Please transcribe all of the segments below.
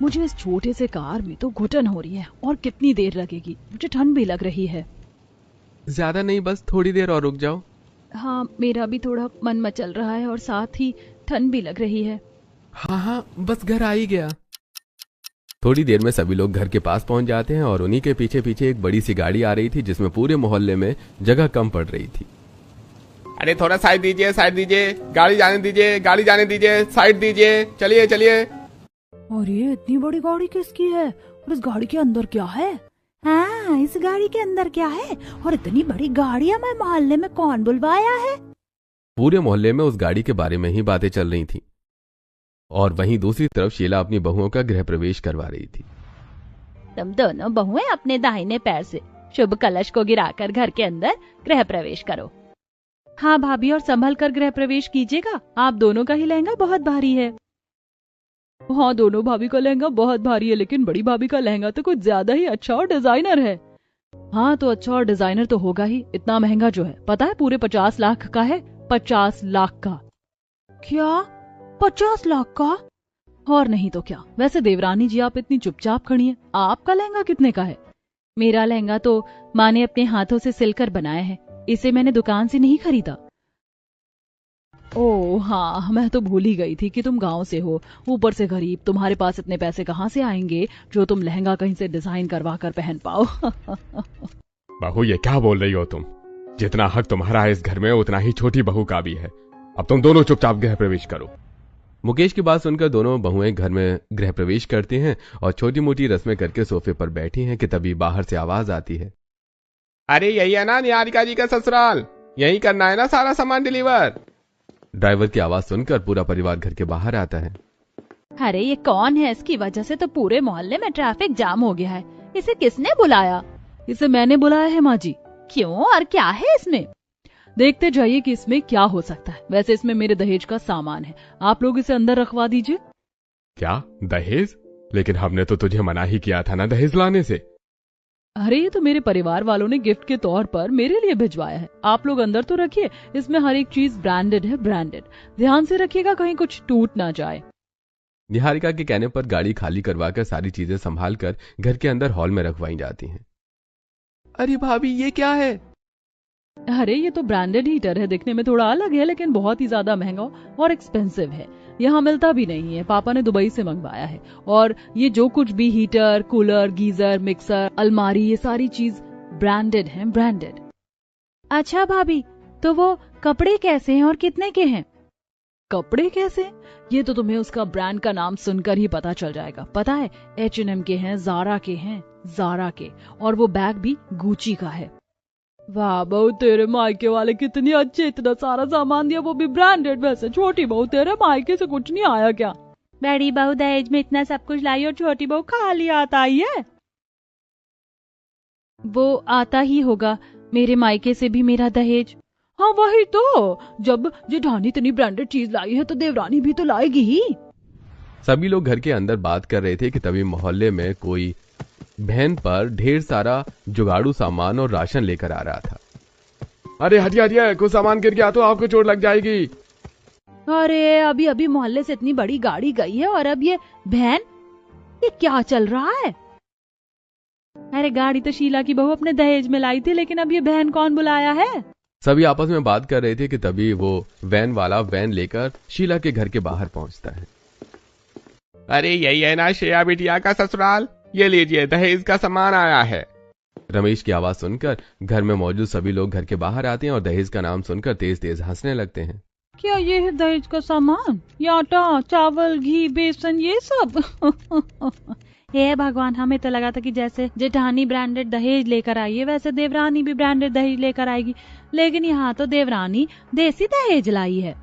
मुझे इस छोटे से कार में तो घुटन हो रही है और कितनी देर लगेगी, मुझे ठंड भी लग रही है। ज्यादा नहीं, बस थोड़ी देर और रुक जाओ। हाँ, मेरा भी थोड़ा मन मचल रहा है और साथ ही ठंड भी लग रही है। हाँ हाँ, बस घर आ ही गया। थोड़ी देर में सभी लोग घर के पास पहुंच जाते हैं और उन्हीं के पीछे पीछे एक बड़ी सी गाड़ी आ रही थी जिसमें पूरे मोहल्ले में जगह कम पड़ रही थी। अरे थोड़ा साइड दीजिए, साइड दीजिए, गाड़ी जाने दीजिए, गाड़ी जाने दीजिए, साइड दीजिए, चलिए चलिए। और ये इतनी बड़ी गाड़ी किसकी है और इस गाड़ी के अंदर क्या है? हाँ, इस गाड़ी के अंदर क्या है और इतनी बड़ी गाड़ी हमारे मोहल्ले में कौन बुलवाया है? पूरे मोहल्ले में उस गाड़ी के बारे में ही बातें चल रही थी और वहीं दूसरी तरफ शीला अपनी बहुओं का गृह प्रवेश करवा रही थी। तुम दोनों बहुएं अपने दाहिने पैर से शुभ कलश को गिराकर घर के अंदर गृह प्रवेश करो। हाँ भाभी, और संभल कर गृह प्रवेश कीजिएगा, आप दोनों का ही लहंगा बहुत भारी है। हाँ, दोनों भाभी का लहंगा बहुत भारी है, लेकिन बड़ी भाभी का लहंगा तो कुछ ज्यादा ही अच्छा और डिजाइनर है। हाँ, तो अच्छा और डिजाइनर तो होगा ही, इतना महंगा जो है पता है पूरे 50 लाख का है। 50 लाख का? क्या 50 लाख का? और नहीं तो क्या। वैसे देवरानी जी, आप इतनी चुपचाप खड़ी हैं, आपका लहंगा कितने का है? मेरा लहंगा तो माँ ने अपने हाथों से सिलकर बनाया है, इसे मैंने दुकान से नहीं खरीदा। ओह हाँ, मैं तो भूल ही गई थी कि तुम गांव से हो, ऊपर से गरीब, तुम्हारे पास इतने पैसे कहाँ से आएंगे जो तुम लहंगा कहीं से डिजाइन करवा कर पहन पाओ। बहू, ये क्या बोल रही हो तुम? जितना हक तुम्हारा है इस घर में उतना ही छोटी बहू का भी है। अब तुम दोनों चुपचाप गृह प्रवेश करो। मुकेश की बात सुनकर दोनों बहुएं घर में गृह प्रवेश करती हैं और छोटी मोटी रस्में करके सोफे पर बैठी हैं कि तभी बाहर से आवाज आती है। अरे यही है ना निहारिका जी का ससुराल? यही करना है ना सारा सामान डिलीवर? ड्राइवर की आवाज सुनकर पूरा परिवार घर के बाहर आता है। अरे ये कौन है? इसकी वजह से तो पूरे मोहल्ले में ट्रैफिक जाम हो गया है। इसे किसने बुलाया? इसे मैंने बुलाया है माँ जी। क्यों, और क्या है इसमें? देखते जाइए कि इसमें क्या हो सकता है। वैसे इसमें मेरे दहेज का सामान है, आप लोग इसे अंदर रखवा दीजिए। क्या दहेज? लेकिन हमने तो तुझे मना ही किया था ना दहेज लाने से। अरे ये तो मेरे परिवार वालों ने गिफ्ट के तौर पर मेरे लिए भिजवाया है, आप लोग अंदर तो रखिए। इसमें हर एक चीज ब्रांडेड है, ब्रांडेड। ध्यान से रखिएगा कहीं कुछ टूट ना जाए। निहारिका के कहने पर गाड़ी खाली करवाकर सारी चीजें संभाल कर घर के अंदर हॉल में रखवाई जाती हैं। अरे भाभी, ये क्या है? अरे ये तो ब्रांडेड हीटर है, दिखने में थोड़ा अलग है लेकिन बहुत ही ज्यादा महंगा और एक्सपेंसिव है। यहाँ मिलता भी नहीं है, पापा ने दुबई से मंगवाया है। और ये जो कुछ भी हीटर, कूलर, गीजर, मिक्सर, अलमारी, ये सारी चीज ब्रांडेड है, ब्रांडेड। अच्छा भाभी, तो वो कपड़े कैसे हैं और कितने के हैं? कपड़े कैसे? ये तो तुम्हें उसका ब्रांड का नाम सुनकर ही पता चल जाएगा। पता है, H&M के हैं, ज़ारा के हैं, ज़ारा के। और वो बैग भी गुची का है। वाह बहू, तेरे मायके वाले कितनी अच्छे, इतना सारा सामान दिया, वो भी ब्रांडेड। वैसे छोटी बहू, तेरे मायके से कुछ नहीं आया क्या? बड़ी बहू दहेज में इतना सब कुछ लाई और छोटी बहू खाली आता ही है। वो आता ही होगा, मेरे मायके से भी मेरा दहेज। हाँ वही तो, जब जेठानी इतनी ब्रांडेड चीज लाई है तो देवरानी भी तो लाएगी ही। सभी लोग घर के अंदर बात कर रहे थे कि तभी मोहल्ले में कोई बहन पर ढेर सारा जुगाड़ू सामान और राशन लेकर आ रहा था। अरे हटिए हटिए, कुछ सामान गिर गया तो आपको चोट लग जाएगी। अरे अभी अभी मोहल्ले से इतनी बड़ी गाड़ी गई है और अब ये बहन, ये क्या चल रहा है? अरे गाड़ी तो शीला की बहू अपने दहेज में लाई थी, लेकिन अब ये बहन कौन बुलाया है? सभी आपस में बात कर रहे थे कि तभी वो वैन वाला वैन लेकर शीला के घर के बाहर पहुंचता है। अरे यही है ना श्रेया बिटिया का ससुराल? ये लीजिए, दहेज का सामान आया है। रमेश की आवाज सुनकर घर में मौजूद सभी लोग घर के बाहर आते हैं और दहेज का नाम सुनकर तेज तेज हंसने लगते हैं। क्या ये है दहेज का सामान? ये आटा, चावल, घी, बेसन, ये सब? हे भगवान, हमें तो लगा था कि जैसे जेठानी ब्रांडेड दहेज लेकर आई है वैसे देवरानी भी ब्रांडेड दहेज लेकर आएगी, लेकिन यहाँ तो देवरानी देसी दहेज लाई है।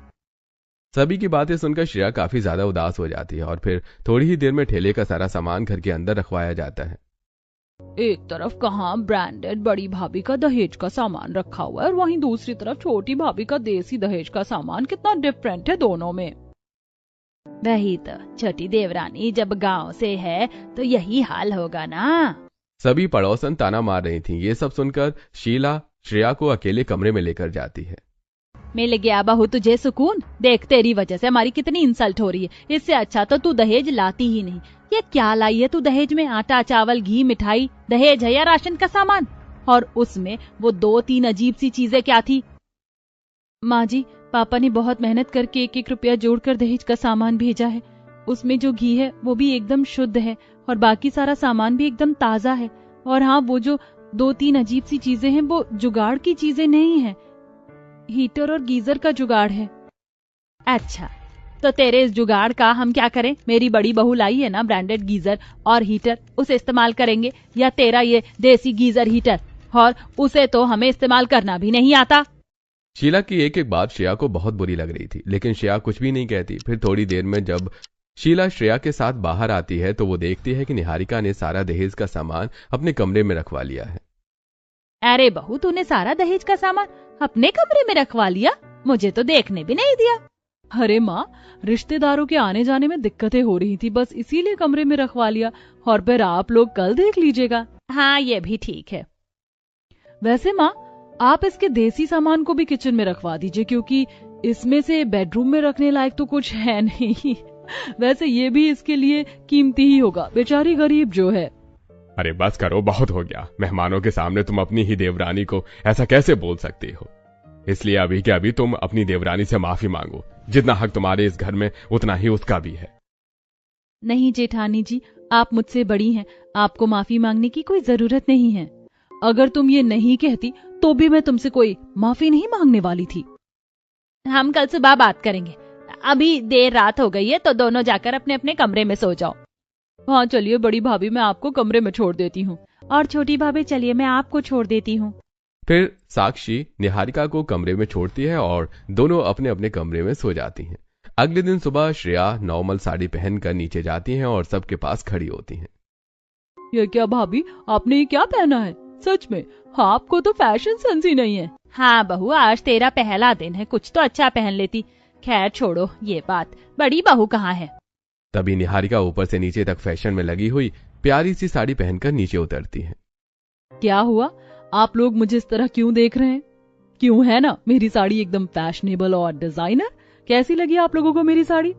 सभी की बातें सुनकर श्रेया काफी ज्यादा उदास हो जाती है और फिर थोड़ी ही देर में ठेले का सारा सामान घर के अंदर रखवाया जाता है। एक तरफ कहाँ ब्रांडेड बड़ी भाभी का दहेज का सामान रखा हुआ है और वहीं दूसरी तरफ छोटी भाभी का देसी दहेज का सामान। कितना डिफरेंट है दोनों में। वही तो, छोटी देवरानी जब गांव से है तो यही हाल होगा ना। सभी पड़ोसन ताना मार रही थी। ये सब सुनकर शीला श्रेया को अकेले कमरे में लेकर जाती है। मिल गया बहू तुझे सुकून। देख तेरी वजह से हमारी कितनी इंसल्ट हो रही है। इससे अच्छा तो तू दहेज लाती ही नहीं। ये क्या लाई है तू दहेज में? आटा, चावल, घी, मिठाई दहेज है या राशन का सामान? और उसमें वो 2-3 अजीब सी चीजें क्या थी? माँ जी, पापा ने बहुत मेहनत करके 1-1 रुपया जोड़कर दहेज का सामान भेजा है। उसमें जो घी है वो भी एकदम शुद्ध है और बाकी सारा सामान भी एकदम ताजा है। और हाँ, वो जो 2-3 अजीब सी चीजें हैं वो जुगाड़ की चीजें नहीं है, हीटर और गीजर का जुगाड़ है। अच्छा, तो तेरे इस जुगाड़ का हम क्या करें? मेरी बड़ी बहू लाई है ना ब्रांडेड गीजर और हीटर, उसे इस्तेमाल करेंगे, या तेरा ये देसी गीजर हीटर, और उसे तो हमें इस्तेमाल करना भी नहीं आता। शीला की एक एक बात श्रेया को बहुत बुरी लग रही थी, लेकिन श्रेया कुछ भी नहीं कहती। फिर थोड़ी देर में जब शीला श्रेया के साथ बाहर आती है तो वो देखती है कि निहारिका ने सारा दहेज का सामान अपने कमरे में रखवा लिया है। अरे बहू, तूने सारा दहेज का सामान अपने कमरे में रखवा लिया? मुझे तो देखने भी नहीं दिया। अरे माँ, रिश्तेदारों के आने जाने में दिक्कतें हो रही थी, बस इसीलिए कमरे में रखवा लिया, और फिर आप लोग कल देख लीजिएगा। हाँ, ये भी ठीक है। वैसे माँ, आप इसके देसी सामान को भी किचन में रखवा दीजिए, क्योंकि इसमें से बेडरूम में रखने लायक तो कुछ है नहीं। वैसे ये भी इसके लिए कीमती ही होगा, बेचारी गरीब जो है। अरे बस करो, बहुत हो गया। मेहमानों के सामने तुम अपनी ही देवरानी को ऐसा कैसे बोल सकती हो? इसलिए अभी के अभी तुम अपनी देवरानी से माफी मांगो। जितना हक तुम्हारे इस घर में उतना ही उसका भी है। नहीं जेठानी जी, आप मुझसे बड़ी हैं, आपको माफी मांगने की कोई जरूरत नहीं है। अगर तुम ये नहीं कहती तो भी मैं तुमसे कोई माफी नहीं मांगने वाली थी। हम कल सुबह बात करेंगे, अभी देर रात हो गई है, तो दोनों जाकर अपने अपने कमरे में सो जाओ। हाँ चलिए बड़ी भाभी, मैं आपको कमरे में छोड़ देती हूँ। और छोटी भाभी चलिए, मैं आपको छोड़ देती हूँ। फिर साक्षी निहारिका को कमरे में छोड़ती है और दोनों अपने अपने कमरे में सो जाती हैं। अगले दिन सुबह श्रेया नॉर्मल साड़ी पहनकर नीचे जाती हैं और सबके पास खड़ी होती हैं। ये क्या भाभी, आपने ये क्या पहना है? सच में आपको तो फैशन सेंस ही नहीं है। हाँ बहू, आज तेरा पहला दिन है, कुछ तो अच्छा पहन लेती। खैर छोड़ो ये बात, बड़ी बहू कहाँ है? तभी निहारिका ऊपर से नीचे तक फैशन में लगी हुई प्यारी सी साड़ी पहनकर नीचे उतरती है। क्या हुआ, आप लोग मुझे इस तरह क्यों देख रहे हैं? क्यों है ना मेरी साड़ी एकदम फैशनेबल और डिजाइनर? कैसी लगी आप लोगों को मेरी साड़ी?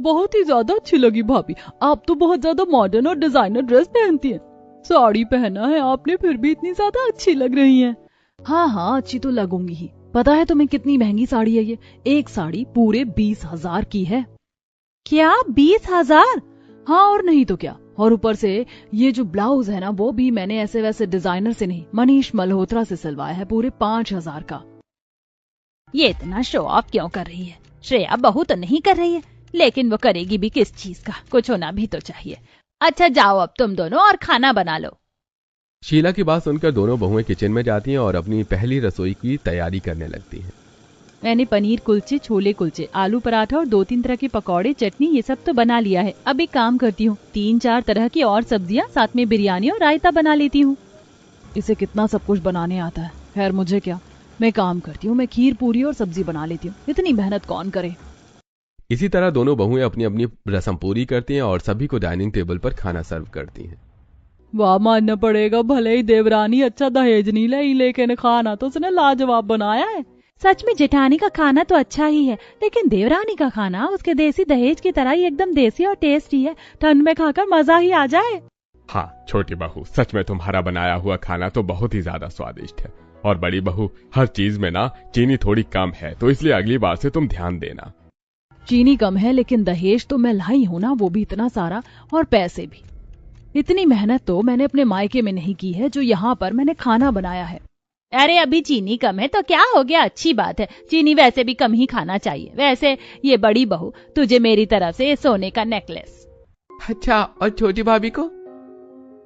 बहुत ही ज्यादा अच्छी लगी भाभी, आप तो बहुत ज्यादा मॉडर्न और डिजाइनर ड्रेस पहनती हैं। साड़ी पहना है आपने, फिर भी इतनी ज्यादा अच्छी लग रही हैं। हाँ हाँ, अच्छी तो लगूंगी ही। पता है तुम्हें कितनी महंगी साड़ी है ये? एक साड़ी पूरे 20,000 की है। क्या 20,000? हाँ और नहीं तो क्या। और ऊपर से ये जो ब्लाउज है ना, वो भी मैंने ऐसे वैसे डिजाइनर से नहीं, मनीष मल्होत्रा से सिलवाया है, पूरे 5,000 का। ये इतना शो ऑफ क्यों कर रही है? श्रेया बहू तो नहीं कर रही है, लेकिन वो करेगी भी किस चीज का? कुछ होना भी तो चाहिए। अच्छा जाओ अब तुम दोनों और खाना बना लो। शीला की बात सुनकर दोनों बहुएं किचन में जाती हैं और अपनी पहली रसोई की तैयारी करने लगती हैं। मैंने पनीर कुलचे, छोले कुलचे, आलू पराठा और 2-3 तरह के पकौड़े, चटनी, ये सब तो बना लिया है। अब एक काम करती हूँ, 3-4 तरह की और सब्जियाँ, साथ में बिरयानी और रायता बना लेती हूँ। इसे कितना सब कुछ बनाने आता है। खैर मुझे क्या, मैं काम करती हूँ, मैं खीर पूरी और सब्जी बना लेती हूँ। इतनी मेहनत कौन करे। इसी तरह दोनों बहुएं अपनी अपनी रस्म पूरी करती हैं और सभी को डाइनिंग टेबल पर खाना सर्व करती हैं। वाह, मानना पड़ेगा, भले ही देवरानी अच्छा दहेज नहीं लाई, लेकिन खाना तो उसने लाजवाब बनाया है। सच में जेठानी का खाना तो अच्छा ही है, लेकिन देवरानी का खाना उसके देसी दहेज की तरह ही एकदम देसी और टेस्टी है। ठंड में खाकर मजा ही आ जाए। हाँ छोटी बहू, सच में तुम्हारा बनाया हुआ खाना तो बहुत ही ज्यादा स्वादिष्ट है। और बड़ी बहू, हर चीज में ना चीनी थोड़ी कम है, तो इसलिए अगली बार से तुम ध्यान देना। चीनी कम है, लेकिन दहेज तो मैं लाई हूँ ना, वो भी इतना सारा, और पैसे भी। इतनी मेहनत तो मैंने अपने मायके में नहीं की है जो यहाँ पर मैंने खाना बनाया है। अरे अभी चीनी कम है तो क्या हो गया, अच्छी बात है। चीनी वैसे भी कम ही खाना चाहिए। वैसे ये बड़ी बहू, तुझे मेरी तरफ से सोने का नेकलेस। अच्छा, और छोटी भाभी को?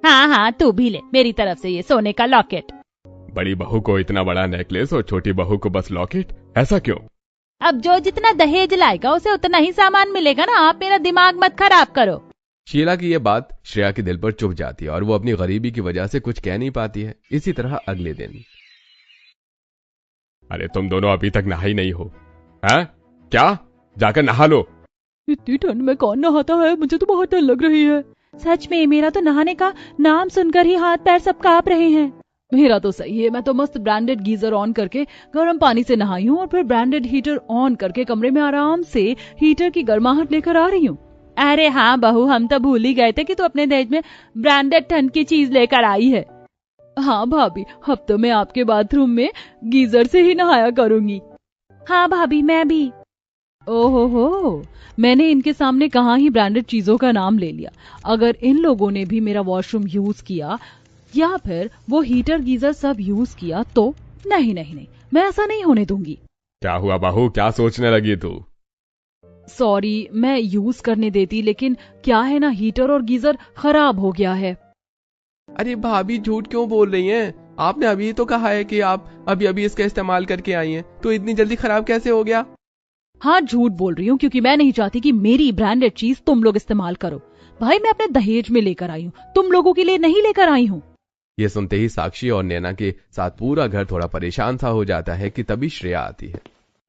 हाँ हाँ, तू भी ले मेरी तरफ से ये सोने का लॉकेट। बड़ी बहू को इतना बड़ा नेकलेस और छोटी बहू को बस लॉकेट, ऐसा क्यों? अब जो जितना दहेज लाएगा उसे उतना ही सामान मिलेगा ना, आप मेरा दिमाग मत खराब करो। शीला की ये बात श्रेया के दिल पर चुभ जाती है और वो अपनी गरीबी की वजह से कुछ कह नहीं पाती है। इसी तरह अगले दिन। अरे तुम दोनों अभी तक नहाई नहीं हो? हैं? क्या? जाकर नहा लो। इतनी ठंड में कौन नहाता है, मुझे तो बहुत ठंड लग रही है। सच में मेरा तो नहाने का नाम सुनकर ही हाथ पैर सब कांप रहे हैं। मेरा तो सही है, मैं तो मस्त ब्रांडेड गीजर ऑन करके गर्म पानी से नहाई हूँ और फिर ब्रांडेड हीटर ऑन करके कमरे में आराम से हीटर की गर्माहट लेकर आ रही हूँ। अरे हाँ बहू, हम तो भूल ही गए थे कि तू अपने दहेज में ब्रांडेड ठंड की चीज लेकर आई है। हाँ भाभी, अब तो मैं आपके बाथरूम में गीजर से ही नहाया करूंगी। हाँ भाभी, मैं भी। ओहो, मैंने इनके सामने कहाँ ही ब्रांडेड चीजों का नाम ले लिया। अगर इन लोगों ने भी मेरा वॉशरूम यूज किया या फिर वो हीटर गीजर सब यूज किया तो नहीं नहीं नहीं, मैं ऐसा नहीं होने दूंगी। क्या हुआ बहू, क्या सोचने लगी तू? सॉरी, मैं यूज करने देती, लेकिन क्या है ना, हीटर और गीजर खराब हो गया है। अरे भाभी, झूठ क्यों बोल रही हैं? आपने अभी तो कहा है कि आप अभी अभी इसका इस्तेमाल करके आई हैं, तो इतनी जल्दी खराब कैसे हो गया? हाँ, झूठ बोल रही हूँ क्योंकि मैं नहीं चाहती कि मेरी ब्रांडेड चीज तुम लोग इस्तेमाल करो। भाई, मैं अपने दहेज में लेकर आई हूँ, तुम लोगों के लिए नहीं लेकर आई हूँ। ये सुनते ही साक्षी और नैना के साथ पूरा घर थोड़ा परेशान सा हो जाता है कि तभी श्रेया आती है।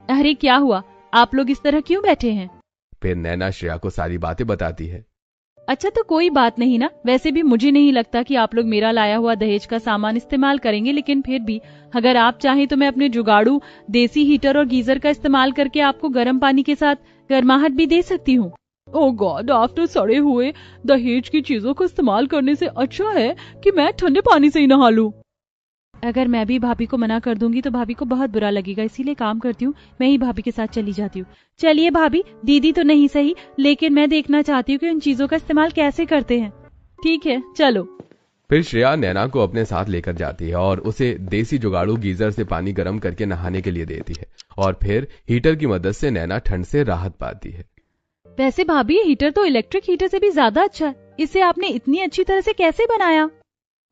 अरे क्या हुआ, आप लोग इस तरह क्यों बैठे हैं? फिर नैना श्रेया को सारी बातें बताती है। अच्छा, तो कोई बात नहीं ना। वैसे भी मुझे नहीं लगता कि आप लोग मेरा लाया हुआ दहेज का सामान इस्तेमाल करेंगे, लेकिन फिर भी अगर आप चाहें तो मैं अपने जुगाड़ू देसी हीटर और गीजर का इस्तेमाल करके आपको गर्म पानी के साथ गर्माहट भी दे सकती हूँ। ओह गॉड, आफ्टर सड़े हुए दहेज की चीजों को इस्तेमाल करने से अच्छा है कि मैं ठंडे पानी से ही नहा लूं। अगर मैं भी भाभी को मना कर दूंगी तो भाभी को बहुत बुरा लगेगा, इसीलिए काम करती हूँ, मैं ही भाभी के साथ चली जाती हूँ। चलिए भाभी, दीदी तो नहीं सही, लेकिन मैं देखना चाहती हूँ कि उन चीजों का इस्तेमाल कैसे करते हैं। ठीक है, चलो। फिर श्रेया नैना को अपने साथ लेकर जाती है और उसे देसी जुगाड़ू गीजर से पानी गर्म करके नहाने के लिए देती है और फिर हीटर की मदद से नैना ठंड से राहत पाती है। वैसे भाभी, ये हीटर तो इलेक्ट्रिक हीटर से भी ज्यादा अच्छा है। इसे आपने इतनी अच्छी तरह से कैसे बनाया?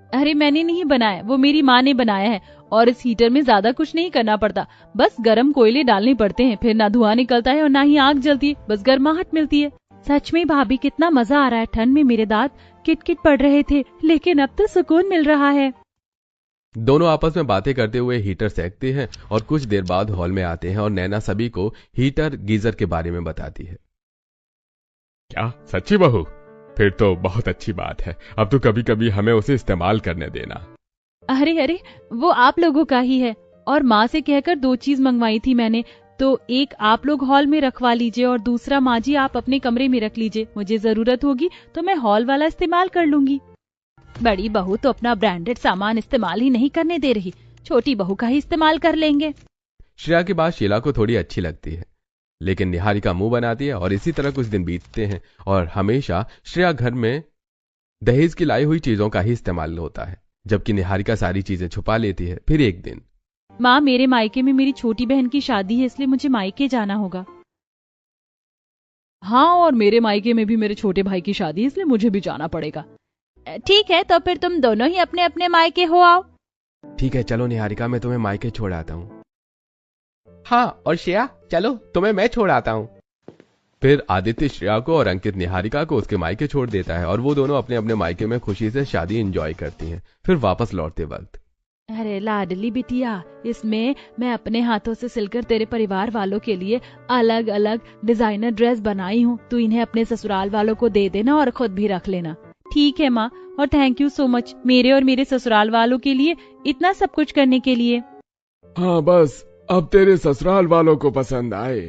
अरे मैंने नहीं बनाया, वो मेरी माँ ने बनाया है। और इस हीटर में ज्यादा कुछ नहीं करना पड़ता, बस गर्म कोयले डालने पड़ते हैं, फिर ना धुआं निकलता है और ना ही आग जलती है, बस गर्माहट मिलती है। सच में भाभी, कितना मजा आ रहा है। ठंड में मेरे दांत किटकिट पड़ रहे थे, लेकिन अब तो सुकून मिल रहा है। दोनों आपस में बातें करते हुए हीटर सेकते हैं और कुछ देर बाद हॉल में आते हैं और नैना सभी को हीटर गीजर के बारे में बताती है। क्या सच्ची बहू? फिर तो बहुत अच्छी बात है। अब तो कभी कभी हमें उसे इस्तेमाल करने देना। अरे, वो आप लोगों का ही है। और माँ से कहकर 2 चीज मंगवाई थी मैंने, तो एक आप लोग हॉल में रखवा लीजिए और दूसरा माँ जी आप अपने कमरे में रख लीजिए। मुझे जरूरत होगी तो मैं हॉल वाला इस्तेमाल कर लूंगी। बड़ी बहू तो अपना ब्रांडेड सामान इस्तेमाल ही नहीं करने दे रही, छोटी बहू का ही इस्तेमाल कर लेंगे। श्रेया की बात शीला को थोड़ी अच्छी लगती है, लेकिन निहारिका मुंह बनाती है और इसी तरह कुछ दिन बीतते हैं और हमेशा श्रेया घर में दहेज की लाई हुई चीजों का ही इस्तेमाल होता है, जबकि निहारिका सारी चीजें छुपा लेती है। फिर एक दिन, माँ, मेरे मायके में मेरी छोटी बहन की शादी है, इसलिए मुझे मायके जाना होगा। हाँ, और मेरे मायके में भी मेरे छोटे भाई की शादी है, इसलिए मुझे भी जाना पड़ेगा। ठीक है, तो फिर तुम दोनों ही अपने अपने मायके हो आओ। ठीक है, चलो निहारिका, मैं तुम्हें मायके छोड़ आता हूँ। हाँ, और श्रेया चलो, तुम्हें मैं छोड़ आता हूँ। फिर आदित्य श्रेया को और अंकित निहारिका को उसके मायके छोड़ देता है और वो दोनों अपने अपने मायके में खुशी से शादी एंजॉय करती हैं। फिर वापस लौटते वक्त, अरे लाडली बिटिया, इसमें मैं अपने हाथों से सिलकर तेरे परिवार वालों के लिए अलग अलग डिजाइनर ड्रेस बनाई हूँ, तू इन्हें अपने ससुराल वालों को दे देना और खुद भी रख लेना। ठीक है माँ, और थैंक यू सो मच मेरे और मेरे ससुराल वालों के लिए इतना सब कुछ करने के लिए। हाँ, बस अब तेरे ससुराल वालों को पसंद आए।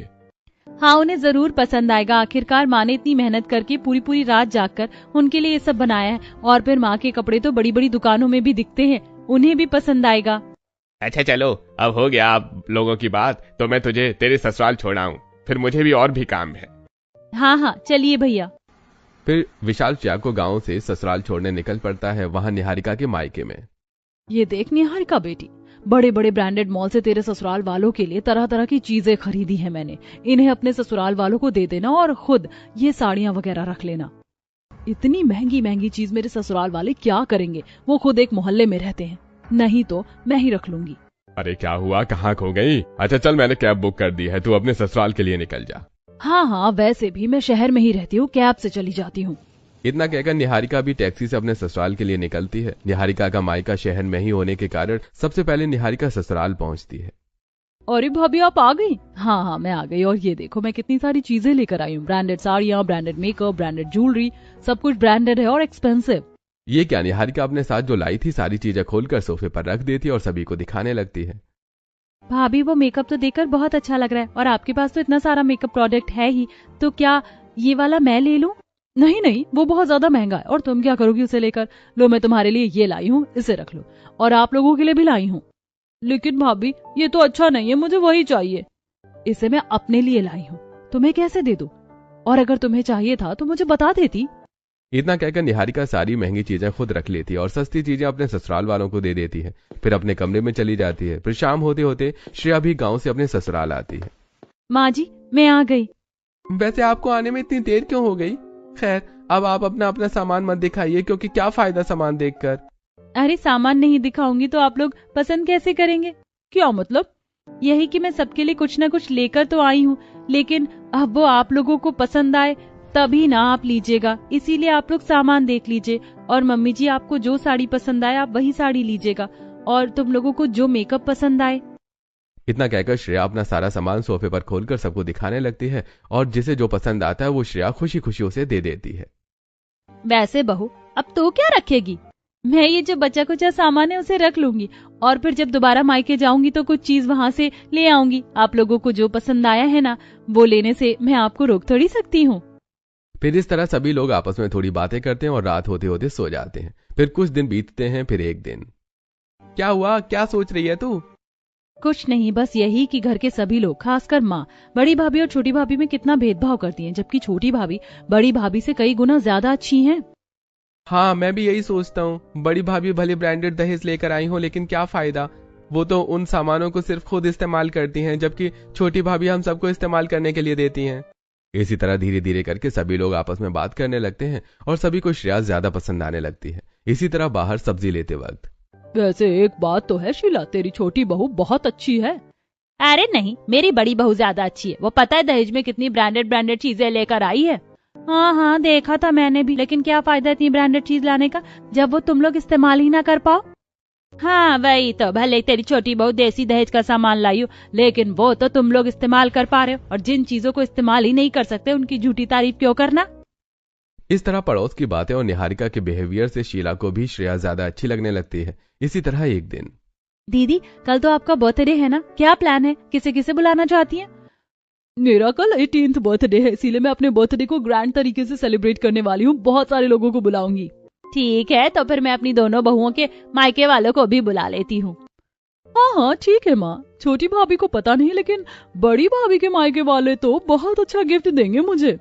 हाँ, उन्हें जरूर पसंद आएगा। आखिरकार माँ ने इतनी मेहनत करके पूरी पूरी रात जागकर उनके लिए ये सब बनाया है, और फिर माँ के कपड़े तो बड़ी बड़ी दुकानों में भी दिखते हैं, उन्हें भी पसंद आएगा। अच्छा चलो, अब हो गया आप लोगों की बात, तो मैं तुझे तेरे ससुराल छोड़ाऊं, फिर मुझे भी और भी काम है। हाँ, चलिए भैया। फिर विशाल श्रेया को गांव से ससुराल छोड़ने निकल पड़ता है, वहां निहारिका के मायके में। ये देख निहारिका बेटी, बड़े बड़े ब्रांडेड मॉल से तेरे ससुराल वालों के लिए तरह तरह की चीजें खरीदी है मैंने, इन्हें अपने ससुराल वालों को दे देना और खुद ये साड़ियां वगैरह रख लेना। इतनी महंगी महंगी चीज मेरे ससुराल वाले क्या करेंगे, वो खुद एक मोहल्ले में रहते हैं, नहीं तो मैं ही रख लूंगी। अरे क्या हुआ, कहाँ खो गई? अच्छा चल, मैंने कैब बुक कर दी है, तू अपने ससुराल के लिए निकल जा। हाँ, वैसे भी मैं शहर में ही रहती हूँ, कैब से चली जाती हूँ। इतना कहकर निहारिका भी टैक्सी से अपने ससुराल के लिए निकलती है। निहारिका का मायका शहर में ही होने के कारण सबसे पहले निहारिका ससुराल पहुंचती है। अरे भाभी, आप आ गई? हाँ, मैं आ गई। और ये देखो मैं कितनी सारी चीजें लेकर आई हूँ, ब्रांडेड साड़ियाँ, ब्रांडेड मेकअप, ब्रांडेड ज्वेलरी, सब कुछ ब्रांडेड है और एक्सपेंसिव। ये क्या, निहारिका अपने साथ जो लाई थी सारी चीजें खोलकर सोफे पर रख देती और सभी को दिखाने लगती है। भाभी वो मेकअप तो देखकर बहुत अच्छा लग रहा है और आपके पास तो इतना सारा मेकअप प्रोडक्ट है ही, तो क्या ये वाला मैं ले लूं? नहीं नहीं, वो बहुत ज्यादा महंगा है और तुम क्या करोगी उसे लेकर? लो मैं तुम्हारे लिए ये लाई हूँ, इसे रख लो, और आप लोगों के लिए भी लाई हूँ। लेकिन भाभी ये तो अच्छा नहीं है, मुझे वही चाहिए। इसे मैं अपने लिए लाई हूँ, तुम्हें कैसे दे दूं? और अगर तुम्हें चाहिए था तो मुझे बता देती। इतना कहकर निहारिका सारी महंगी चीजें खुद रख लेती है और सस्ती चीजें अपने ससुराल वालों को दे देती है। फिर अपने कमरे में चली जाती है। फिर शाम होते होते श्रेया भी गांव से अपने ससुराल आती है। माँ जी मैं आ गई। वैसे आपको आने में इतनी देर क्यों हो गई? खैर अब आप अपना अपना सामान मत दिखाइए, क्योंकि क्या फायदा सामान देखकर। अरे सामान नहीं दिखाऊंगी तो आप लोग पसंद कैसे करेंगे? क्या मतलब? यही कि मैं सबके लिए कुछ ना कुछ लेकर तो आई हूँ, लेकिन अब वो आप लोगों को पसंद आए तभी ना आप लीजिएगा, इसीलिए आप लोग सामान देख लीजिए। और मम्मी जी आपको जो साड़ी पसंद आए आप वही साड़ी लीजिएगा, और तुम लोगों को जो मेकअप पसंद आए। इतना कहकर श्रेया अपना सारा सामान सोफे पर खोलकर सबको दिखाने लगती है और जिसे जो पसंद आता है वो श्रेया खुशी खुशी उसे दे देती है। वैसे बहू अब तो क्या रखेगी? मैं ये जो बचा कुचा सामान है उसे रख लूंगी, और फिर जब दोबारा मायके जाऊंगी तो कुछ चीज वहाँ से ले आऊंगी। आप लोगों को जो पसंद आया है ना, वो लेने से मैं आपको रोक थोड़ी सकती हूँ। फिर इस तरह सभी लोग आपस में थोड़ी बातें करते हैं और रात होते होते सो जाते हैं। फिर कुछ दिन बीतते हैं। फिर एक दिन, क्या हुआ, क्या सोच रही है तू? कुछ नहीं, बस यही कि घर के सभी लोग, खासकर माँ, बड़ी भाभी और छोटी भाभी में कितना भेदभाव करती हैं, जबकि छोटी भाभी बड़ी भाभी से कई गुना ज्यादा अच्छी हैं। हाँ मैं भी यही सोचता हूँ। बड़ी भाभी भले ब्रांडेड दहेज लेकर आई हो, लेकिन क्या फायदा, वो तो उन सामानों को सिर्फ खुद इस्तेमाल करती हैं, जबकि छोटी भाभी हम सबको इस्तेमाल करने के लिए देती हैं। इसी तरह धीरे धीरे करके सभी लोग आपस में बात करने लगते हैं और सभी को श्रेया ज्यादा पसंद आने लगती है। इसी तरह बाहर सब्जी लेते वक्त, वैसे एक बात तो है शीला, तेरी छोटी बहू बहुत अच्छी है। अरे नहीं, मेरी बड़ी बहू ज्यादा अच्छी है। वो पता है दहेज में कितनी ब्रांडेड ब्रांडेड चीजें लेकर आई है। हाँ हाँ देखा था मैंने भी, लेकिन क्या फायदा इतनी ब्रांडेड चीज लाने का जब वो तुम लोग इस्तेमाल ही ना कर पाओ। हाँ वही तो, भले तेरी छोटी बहू देसी दहेज का सामान लाई हो, लेकिन वो तो तुम लोग इस्तेमाल कर पा रहे हो, और जिन चीजों को इस्तेमाल ही नहीं कर सकते उनकी झूठी तारीफ क्यों करना। इस तरह पड़ोस की बातें और निहारिका के बिहेवियर से शीला को भी श्रेया ज्यादा अच्छी लगने लगती है। इसी तरह एक दिन, दीदी कल तो आपका बर्थडे है ना, क्या प्लान है, किसे किसे बुलाना चाहती हैं? मेरा कल 18th बर्थडे है, इसीलिए मैं अपने बर्थडे को ग्रैंड तरीके से सेलिब्रेट करने वाली हूँ। बहुत सारे लोगों को बुलाऊंगी। ठीक है, तो फिर मैं अपनी दोनों बहुओं के मायके वालों को भी बुला लेती हूँ। हाँ हाँ ठीक है माँ, छोटी भाभी को पता नहीं, लेकिन बड़ी भाभी के मायके वाले तो बहुत अच्छा गिफ्ट देंगे मुझे।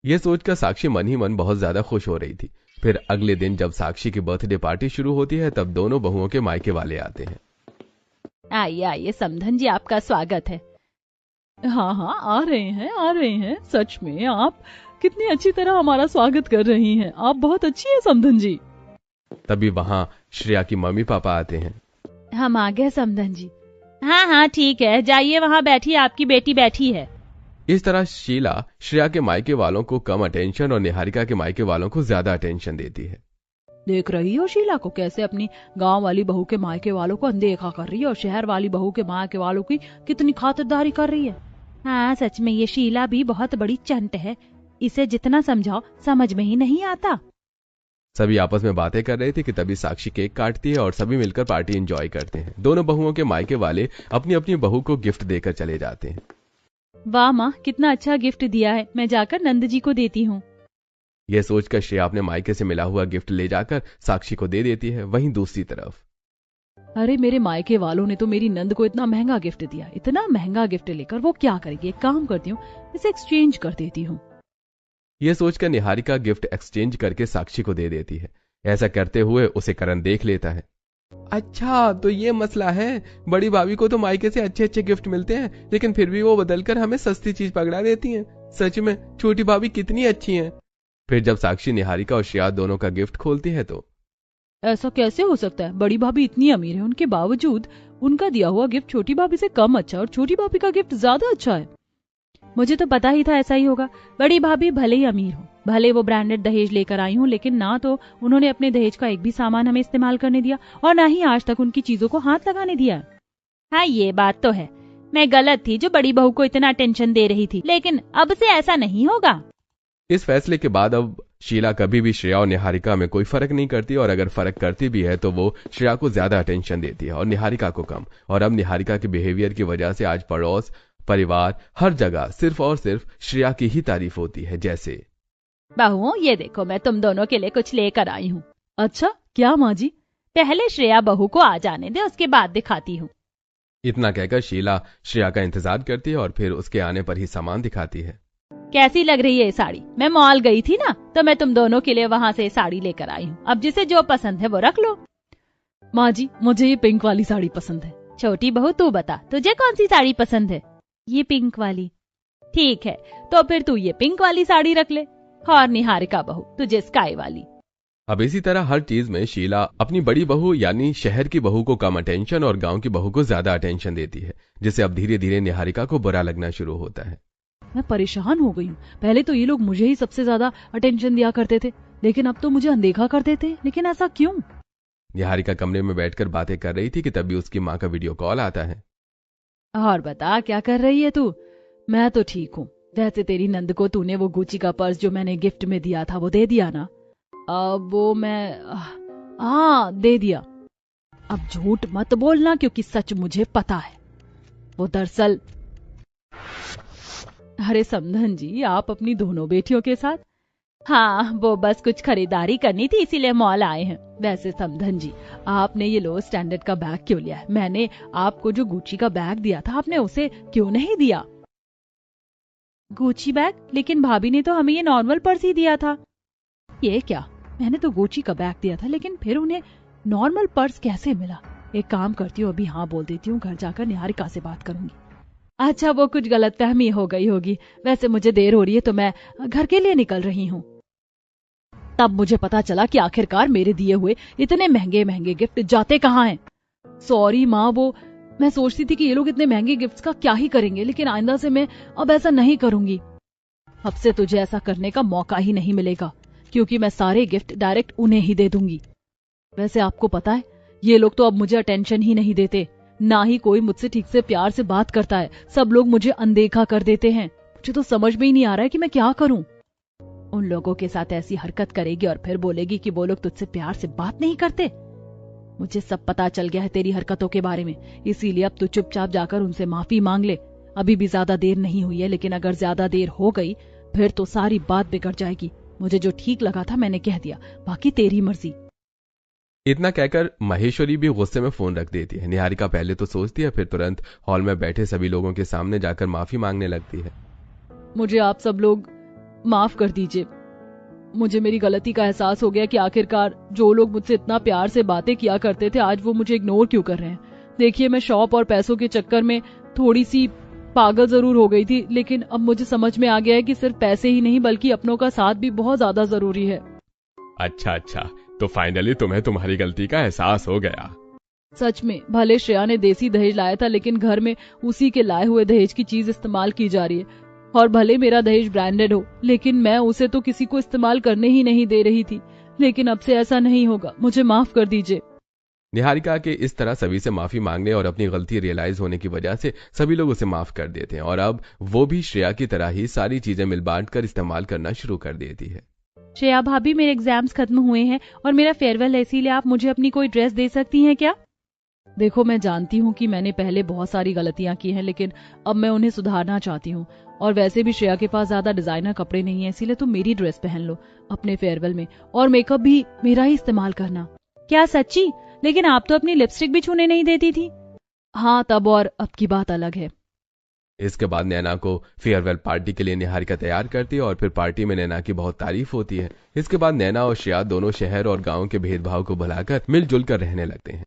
ये सोचकर साक्षी मन ही मन बहुत ज्यादा खुश हो रही थी। फिर अगले दिन जब साक्षी की बर्थडे पार्टी शुरू होती है तब दोनों बहुओं के मायके वाले आते हैं। आइए आइए समधन जी, आपका स्वागत है। हाँ हाँ आ रहे हैं। सच में आप कितनी अच्छी तरह हमारा स्वागत कर रही हैं। आप बहुत अच्छी हैं समधन जी। तभी वहां श्रेया की मम्मी पापा आते हैं। हम आ गए समधन जी। हाँ हाँ ठीक है, जाइए वहाँ बैठिए, आपकी बेटी बैठी है। इस तरह शीला श्रेया के मायके वालों को कम अटेंशन और निहारिका के मायके वालों को ज्यादा अटेंशन देती है। देख रही हो शीला को कैसे अपनी गांव वाली बहू के मायके वालों को अनदेखा कर रही है, और शहर वाली बहू के मायके वालों की कितनी खातिरदारी कर रही है। हाँ सच में ये शीला भी बहुत बड़ी चंट है, इसे जितना समझाओ समझ में ही नहीं आता। सभी आपस में बातें कर रहे थे कि तभी साक्षी केक काटती है और सभी मिलकर पार्टी एंजॉय करते हैं। दोनों बहुओं के मायके वाले अपनी अपनी बहू को गिफ्ट देकर चले जाते हैं। वाह माँ, कितना अच्छा गिफ्ट दिया है, मैं जाकर नंद जी को देती हूँ। यह सोचकर श्रेया अपने मायके से मिला हुआ गिफ्ट ले जाकर साक्षी को दे देती है। वहीं दूसरी तरफ, अरे मेरे मायके वालों ने तो मेरी नंद को इतना महंगा गिफ्ट दिया, इतना महंगा गिफ्ट लेकर वो क्या करेगी। एक काम करती हूँ, इसे एक्सचेंज कर देती हूँ। यह सोचकर निहारिका गिफ्ट एक्सचेंज करके साक्षी को दे देती है। ऐसा करते हुए उसे करण देख लेता है। अच्छा तो ये मसला है, बड़ी भाभी को तो मायके से अच्छे अच्छे गिफ्ट मिलते हैं, लेकिन फिर भी वो बदलकर हमें सस्ती चीज पकड़ा देती हैं। सच में छोटी भाभी कितनी अच्छी हैं। फिर जब साक्षी निहारिका और श्रेया दोनों का गिफ्ट खोलती है तो, ऐसा कैसे हो सकता है, बड़ी भाभी इतनी अमीर है, उनके बावजूद उनका दिया हुआ गिफ्ट छोटी भाभी से कम अच्छा है और छोटी भाभी का गिफ्ट ज्यादा अच्छा है। मुझे तो पता ही था ऐसा ही होगा। बड़ी भाभी भले ही अमीर हो, भले वो ब्रांडेड दहेज लेकर आई हूँ, लेकिन ना तो उन्होंने अपने दहेज का एक भी सामान हमें इस्तेमाल करने दिया और ना ही आज तक उनकी चीजों को हाथ लगाने दिया। हाँ ये बात तो है, मैं गलत थी जो बड़ी बहू को इतना टेंशन दे रही थी, लेकिन अब से ऐसा नहीं होगा। इस फैसले के बाद अब शीला कभी भी श्रेया और निहारिका में कोई फर्क नहीं करती, और अगर फर्क करती भी है तो वो श्रेया को ज्यादा अटेंशन देती है और निहारिका को कम। और अब निहारिका के बिहेवियर की वजह से आज पड़ोस, परिवार, हर जगह सिर्फ और सिर्फ श्रेया की ही तारीफ होती है। जैसे, बहुओं ये देखो, मैं तुम दोनों के लिए कुछ लेकर आई हूँ। अच्छा, क्या माँ जी? पहले श्रेया बहू को आ जाने दे, उसके बाद दिखाती हूँ। इतना कहकर शीला श्रेया का इंतजार करती है और फिर उसके आने पर ही सामान दिखाती है। कैसी लग रही है ये साड़ी? मैं मॉल गई थी ना, तो मैं तुम दोनों के लिए वहाँ से साड़ी लेकर आई हूँ। अब जिसे जो पसंद है वो रख लो। माँ जी, मुझे ये पिंक वाली साड़ी पसंद है। छोटी बहू तू बता, तुझे कौन सी साड़ी पसंद है? ये पिंक वाली। ठीक है, तो फिर तू ये पिंक वाली साड़ी रख ले। और निहारिका बहू, तुझे स्काई वाली। अब इसी तरह हर चीज में शीला अपनी बड़ी बहू यानी शहर की बहू को कम अटेंशन और गांव की बहू को ज्यादा अटेंशन देती है, जिससे अब धीरे धीरे निहारिका को बुरा लगना शुरू होता है। मैं परेशान हो गई हूँ। पहले तो ये लोग मुझे ही सबसे ज्यादा अटेंशन दिया करते थे, लेकिन अब तो मुझे अनदेखा कर देते हैं। लेकिन ऐसा क्यों? निहारिका कमरे में बैठकर बातें कर रही थी कि तभी उसकी माँ का वीडियो कॉल आता है। और बता, क्या कर रही है तू? मैं तो ठीक हूँ। वैसे तेरी नंद को तूने वो गुची का पर्स जो मैंने गिफ्ट में दिया था वो दे दिया ना? वो मैं दे दिया। अब झूठ मत बोलना, क्योंकि सच मुझे पता है। वो दरअसल, अरे समधन जी, आप अपनी दोनों बेटियों के साथ? हाँ, वो बस कुछ खरीदारी करनी थी, इसीलिए मॉल आए हैं। वैसे समधन जी, आपने ये लो स्टैंडर्ड का बैग क्यों लिया है? मैंने आपको जो गुची का बैग दिया था, आपने उसे क्यों नहीं दिया? Gucci bag? लेकिन भाभी ने तो हमें ये नॉर्मल पर्स ही दिया था। ये क्या? मैंने तो गुची का बैग दिया था, लेकिन फिर उन्हें नॉर्मल पर्स कैसे मिला? एक काम करती हूँ, अभी हाँ बोल देती हूँ, घर जाकर निहारिका से बात करूंगी। अच्छा, वो कुछ गलतफहमी हो गई होगी। वैसे मुझे देर हो रही है तो मैं घर के लिए निकल रही हूँ। तब मुझे पता चला कि आखिरकार मेरे दिए हुए इतने महंगे महंगे गिफ्ट जाते कहाँ हैं। सॉरी माँ, वो मैं सोचती थी कि ये लोग इतने महंगे गिफ्ट्स का क्या ही करेंगे, लेकिन आइंदा से मैं अब ऐसा नहीं करूंगी। अब से तुझे ऐसा करने का मौका ही नहीं मिलेगा, क्योंकि मैं सारे गिफ्ट डायरेक्ट उन्हें ही दे दूंगी। वैसे आपको पता है, ये लोग तो अब मुझे अटेंशन ही नहीं देते, ना ही कोई मुझसे ठीक से प्यार से बात करता है। सब लोग मुझे अनदेखा कर देते हैं। मुझे तो समझ में ही नहीं आ रहा है कि मैं क्या करूं। उन लोगों के साथ ऐसी हरकत करेगी और फिर बोलेगी कि वो लोग तुझसे प्यार से बात नहीं करते। मुझे सब पता चल गया है तेरी हरकतों के बारे में, इसीलिए अब तू चुपचाप जाकर उनसे माफी मांग ले। अभी भी ज्यादा देर नहीं हुई है, लेकिन अगर ज्यादा देर हो गई फिर तो सारी बात बिगड़ जाएगी। मुझे जो ठीक लगा था मैंने कह दिया, बाकी तेरी मर्जी। इतना कहकर महेश्वरी भी गुस्से में फोन रख देती है। निहारिका पहले तो सोचती है, फिर तुरंत हॉल में बैठे सभी लोगों के सामने जाकर माफी मांगने लगती है। मुझे आप सब लोग माफ कर दीजिए। मुझे मेरी गलती का एहसास हो गया कि आखिरकार जो लोग मुझसे इतना प्यार से बातें किया करते थे, आज वो मुझे इग्नोर क्यों कर रहे हैं। देखिए, मैं शॉप और पैसों के चक्कर में थोड़ी सी पागल जरूर हो गई थी, लेकिन अब मुझे समझ में आ गया है कि सिर्फ पैसे ही नहीं बल्कि अपनों का साथ भी बहुत ज्यादा जरूरी है। अच्छा, तो फाइनली तुम्हें तुम्हारी गलती का एहसास हो गया। सच में, भले श्रेया ने देसी दहेज लाया था, लेकिन घर में उसी के लाए हुए दहेज की चीज इस्तेमाल की जा रही है। और भले मेरा दहेज ब्रांडेड हो, लेकिन मैं उसे तो किसी को इस्तेमाल करने ही नहीं दे रही थी। लेकिन अब से ऐसा नहीं होगा, मुझे माफ कर दीजिए। निहारिका के इस तरह सभी से माफी मांगने और अपनी गलती रियलाइज होने की वजह से सभी लोग उसे माफ कर देते हैं, और अब वो भी श्रेया की तरह ही सारी चीजें मिल बांट कर इस्तेमाल करना शुरू कर देती है। श्रेया भाभी, मेरे एग्जाम्स खत्म हुए हैं और मेरा फेयरवेल है, इसीलिए आप मुझे अपनी कोई ड्रेस दे सकती हैं क्या? देखो, मैं जानती हूँ कि मैंने पहले बहुत सारी गलतियां की हैं, लेकिन अब मैं उन्हें सुधारना चाहती हूँ। और वैसे भी श्रेया के पास ज्यादा डिजाइनर कपड़े नहीं है, इसीलिए तुम मेरी ड्रेस पहन लो अपने फेयरवेल में, और मेकअप भी मेरा ही इस्तेमाल करना। क्या सच्ची? लेकिन आप तो अपनी लिपस्टिक भी छूने नहीं देती थी। हाँ, तब और अब की बात अलग है। इसके बाद नैना को फेयरवेल पार्टी के लिए निहारिका तैयार करती है, और फिर पार्टी में नैना की बहुत तारीफ होती है। इसके बाद नैना और श्रेया दोनों शहर और गांव के भेदभाव को भुलाकर मिलजुल कर रहने लगते हैं।